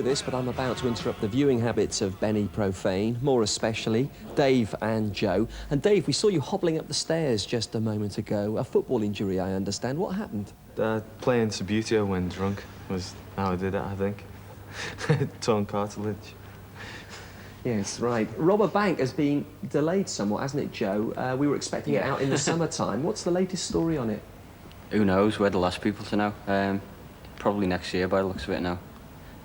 This, but I'm about to interrupt the viewing habits of Benny Profane, more especially Dave and Joe. And Dave, we saw you hobbling up the stairs just a moment ago. A football injury, I understand. What happened? Playing Subbuteo when drunk was how I did it, I think. Torn cartilage. Yes, right. Rob a Bank has been delayed somewhat, hasn't it, Joe? We were expecting it out in the summertime. What's the latest story on it? Who knows? We're the last people to know. Probably next year by the looks of it now.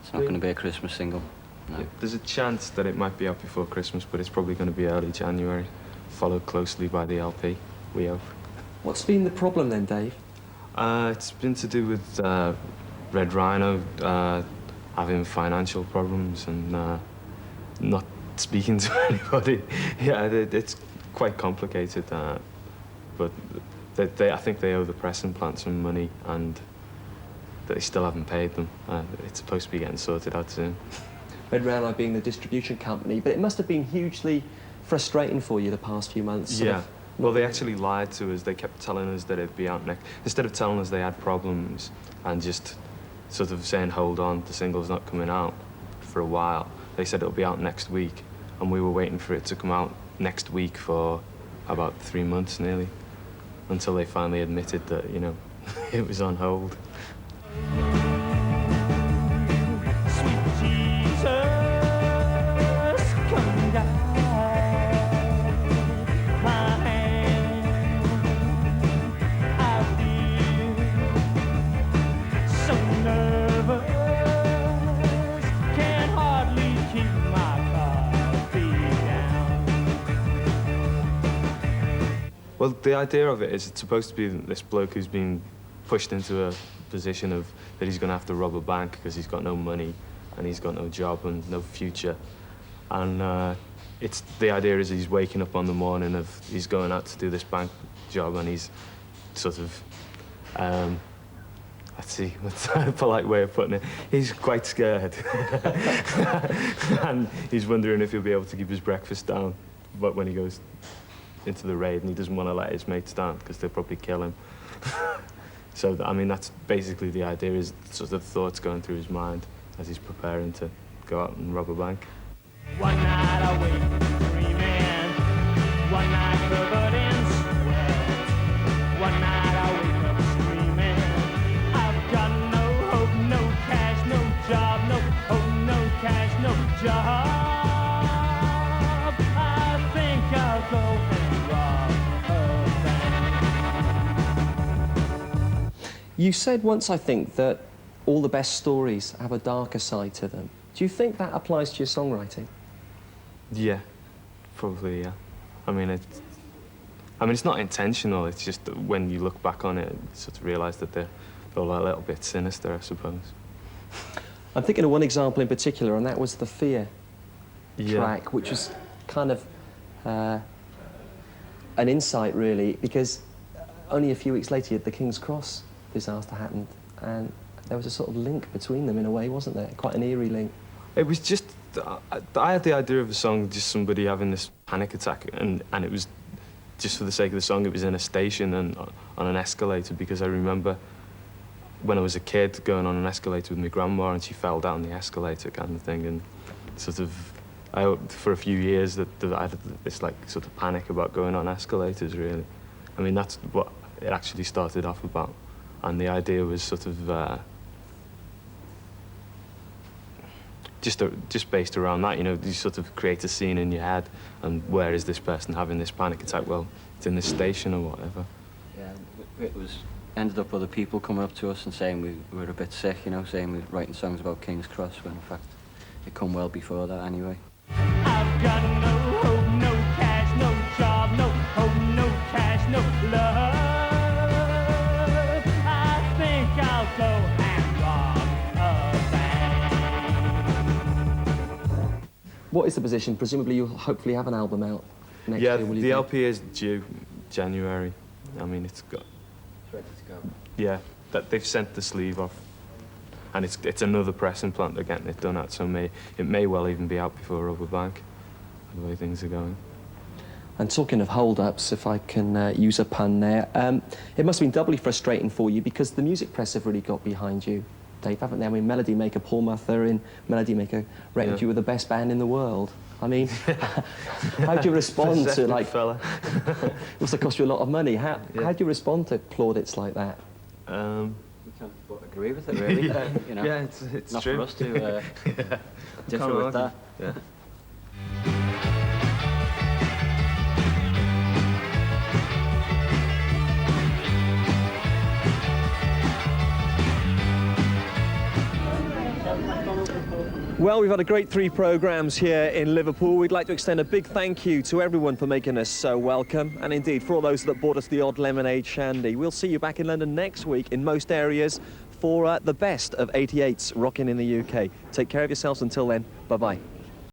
It's not going to be a Christmas single. No. Yeah, there's a chance that it might be out before Christmas, but it's probably going to be early January, followed closely by the LP, we hope. What's been the problem then, Dave? It's been to do with Red Rhino having financial problems and not speaking to anybody. Yeah, it's quite complicated, but I think they owe the pressing plant some money, and they still haven't paid them. It's supposed to be getting sorted out soon. Red Rhino being the distribution company, but it must have been hugely frustrating for you the past few months. Yeah. Well, they actually lied to us. They kept telling us that it'd be out next. Instead of telling us they had problems and just sort of saying, hold on, the single's not coming out for a while, they said it'll be out next week. And we were waiting for it to come out next week for about 3 months nearly, until they finally admitted that, you know, it was on hold. Well, the idea of it is it's supposed to be this bloke who's been pushed into a position of that he's going to have to rob a bank because he's got no money and he's got no job and no future. And the idea is he's waking up on the morning of he's going out to do this bank job, and he's sort of, let's see, what's a polite way of putting it? He's quite scared. And he's wondering if he'll be able to keep his breakfast down, but when he goes into the raid, and he doesn't want to let his mates down because they'll probably kill him. So, I mean, that's basically the idea, is sort of thoughts going through his mind as he's preparing to go out and rob a bank. One night I wake dreaming, one night covered in sweat, one night I wake up screaming, I've got no hope, no cash, no job, no hope, no cash, no job. I think I'll go and rob a bank. You said once, I think, that all the best stories have a darker side to them. Do you think that applies to your songwriting? Yeah, probably, yeah. I mean, it's not intentional. It's just that when you look back on it, you sort of realise that they're all a little bit sinister, I suppose. I'm thinking of one example in particular, and that was the Fear track, which was kind of an insight, really, because only a few weeks later, you had the King's Cross disaster happened, and there was a sort of link between them in a way, wasn't there? Quite an eerie link. It was just, I had the idea of a song, just somebody having this panic attack, and it was, just for the sake of the song, it was in a station and on an escalator, because I remember when I was a kid going on an escalator with my grandma, and she fell down the escalator kind of thing, and sort of, for a few years that I had this like sort of panic about going on escalators, really. I mean, that's what it actually started off about, and the idea was sort of just based around that, you know, you sort of create a scene in your head, and where is this person having this panic attack? Well, it's in this station or whatever. Yeah, it ended up other people coming up to us and saying we were a bit sick, you know, saying we were writing songs about King's Cross, when in fact it come well before that anyway. I've got no hope, no cash, no job, no hope, no cash, no love. I think I'll go and rob a bank. What is the position? Presumably you'll hopefully have an album out next year, will you? The LP is due January. I mean, it's got... It's ready to go. Yeah, they've sent the sleeve off. And it's another pressing plant they're getting it done at, so it may well even be out before Rubber Bank, the way things are going. And talking of hold-ups, if I can use a pun there, it must have been doubly frustrating for you because the music press have really got behind you, Dave, haven't they? I mean, Melody Maker, Paul Mathurin, Melody Maker rated you with the best band in the world. I mean, how do you respond to, like, fella. it must have cost you a lot of money. How do you respond to plaudits like that? We can't but agree with it, really. You know, yeah, it's not true. for us to differ with that. Yeah. Well, we've had a great 3 programmes here in Liverpool. We'd like to extend a big thank you to everyone for making us so welcome, and indeed for all those that bought us the odd lemonade shandy. We'll see you back in London next week in most areas for the best of 88's Rockin' in the UK. Take care of yourselves until then. Bye-bye.